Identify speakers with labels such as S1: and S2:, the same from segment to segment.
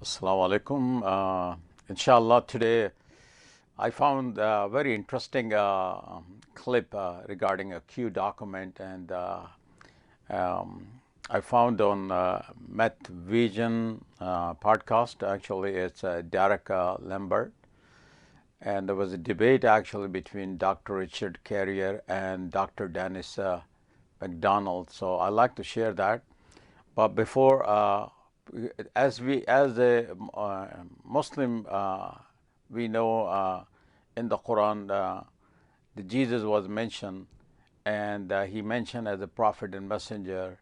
S1: Assalamu alaikum. Inshallah, today I found a very interesting clip regarding a Q document, and I found on Met Vision podcast. Actually, it's Derek Lambert, and there was a debate actually between Dr. Richard Carrier and Dr. Dennis McDonald. So I like to share that. But before, as a Muslim, we know in the Quran that Jesus was mentioned, and he mentioned as a prophet and messenger,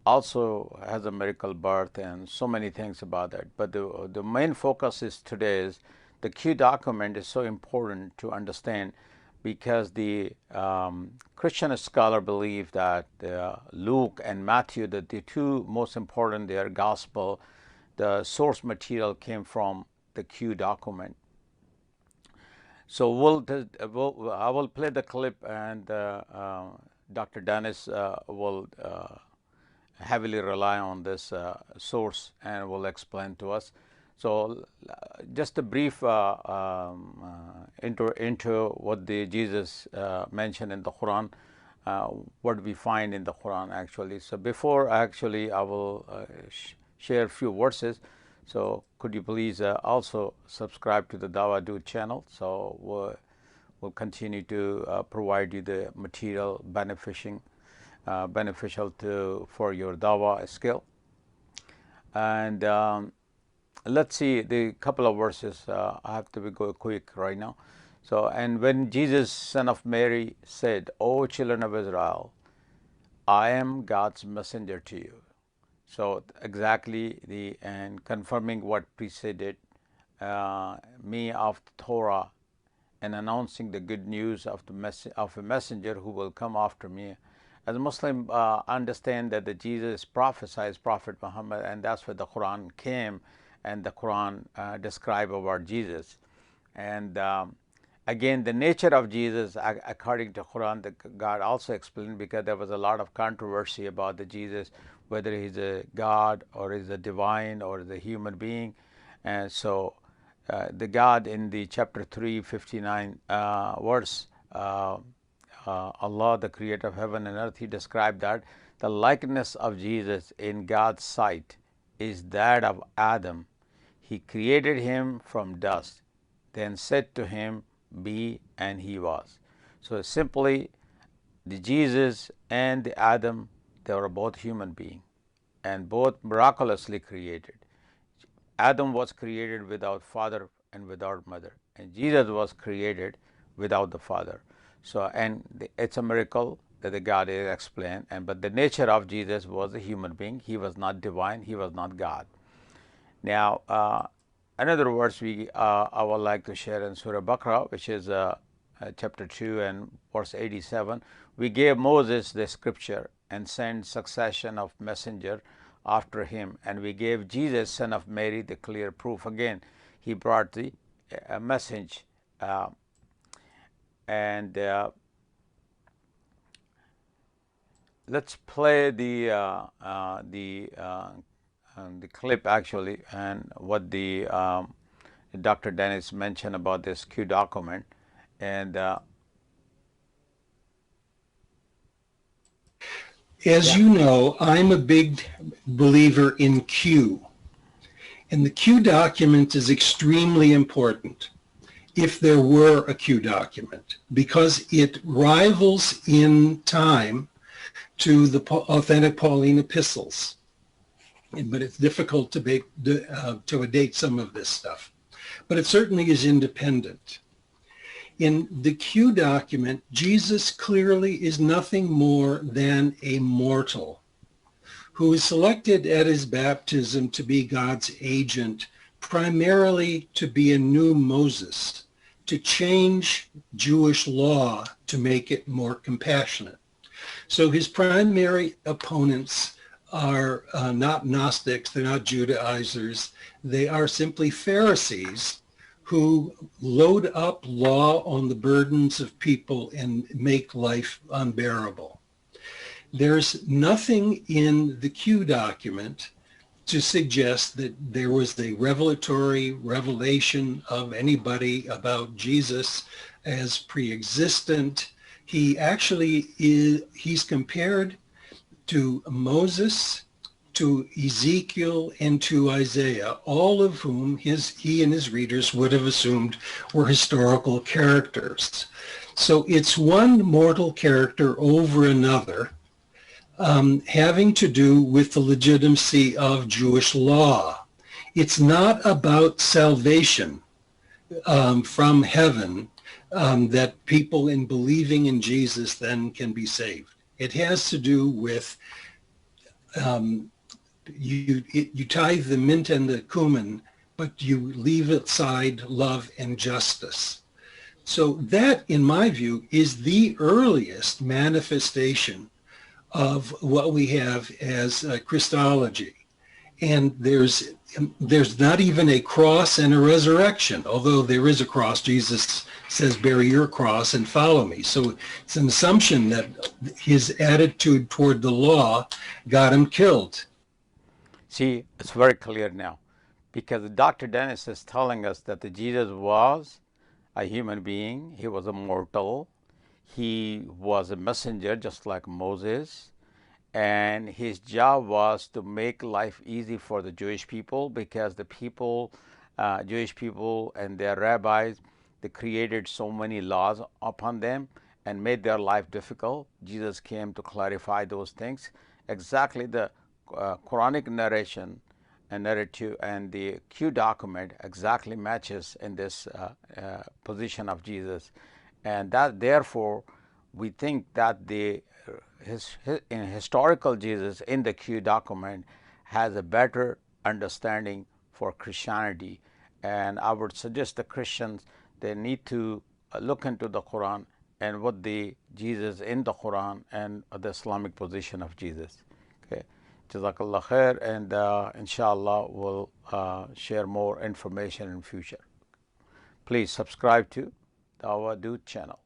S1: also has a miracle birth, and so many things about that. But the main focus is today is the Q document is so important to understand because the Christian scholar believe that Luke and Matthew, that the two most important, their gospel, the source material came from the Q document. So I will play the clip, and Dr. Dennis will heavily rely on this source and will explain to us. So just a brief into what the Jesus mentioned in the Quran, what we find in the Quran actually. So before actually I will share a few verses. So could you please also subscribe to the Dawa Do channel? So we'll continue to provide you the material beneficial for your Dawa skill. And let's see the couple of verses. I have to go quick right now. So, and when Jesus, son of Mary, said, "O children of Israel, I am God's messenger to you." So exactly and confirming what preceded me of the Torah, and announcing the good news of a messenger who will come after me. As a Muslim, understand that the Jesus prophesies Prophet Muhammad, and that's where the Quran came, and the Quran describe about Jesus. And again, the nature of Jesus, according to Quran, God also explained, because there was a lot of controversy about the Jesus, whether he's a God or is a divine or is a human being. And so the God in the chapter 359 verse, Allah, the creator of heaven and earth, he described that the likeness of Jesus in God's sight is that of Adam. He created him from dust, then said to him, "Be," and he was. So simply, the Jesus and the Adam, they were both human beings, and both miraculously created. Adam was created without father and without mother, and Jesus was created without the father. So, and it's a miracle that the God is explained. And but the nature of Jesus was a human being. He was not divine. He was not God. Now, another verse I would like to share in Surah Baqarah, which is chapter 2 and verse 87. We gave Moses the scripture and sent succession of messenger after him, and we gave Jesus, son of Mary, the clear proof. Again, he brought the message, and let's play the clip actually, and what the Dr. Dennis mentioned about this Q document. And
S2: as you know, I'm a big believer in Q. And the Q document is extremely important, if there were a Q document, because it rivals in time to the authentic Pauline epistles. But it's difficult to date some of this stuff. But it certainly is independent. In the Q document, Jesus clearly is nothing more than a mortal who is selected at his baptism to be God's agent, primarily to be a new Moses, to change Jewish law to make it more compassionate. So his primary opponents are not Gnostics, they're not Judaizers, they are simply Pharisees who load up law on the burdens of people and make life unbearable. There's nothing in the Q document to suggest that there was a revelatory revelation of anybody about Jesus as pre-existent. He actually he's compared to Moses, to Ezekiel, and to Isaiah, all of whom he and his readers would have assumed were historical characters. So it's one mortal character over another, having to do with the legitimacy of Jewish law. It's not about salvation from heaven, that people in believing in Jesus then can be saved. It has to do with you tithe the mint and the cumin, but you leave aside love and justice. So that, in my view, is the earliest manifestation of what we have as Christology. And there's not even a cross and a resurrection, although there is a cross. Jesus says, bear your cross and follow me. So it's an assumption that his attitude toward the law got him killed.
S1: See, it's very clear now, because Dr. Dennis is telling us that the Jesus was a human being. He was a mortal. He was a messenger just like Moses. And his job was to make life easy for the Jewish people, because the people, Jewish people and their rabbis, they created so many laws upon them and made their life difficult. Jesus came to clarify those things. Exactly the Quranic narration and narrative and the Q document exactly matches in this position of Jesus. And that therefore we think that the historical Jesus in the Q document has a better understanding for Christianity. And I would suggest the Christians, they need to look into the Quran and what the Jesus in the Quran and the Islamic position of Jesus. Okay, Jazakallah khair, and inshallah we'll share more information in future. Please subscribe to the Our Dude channel.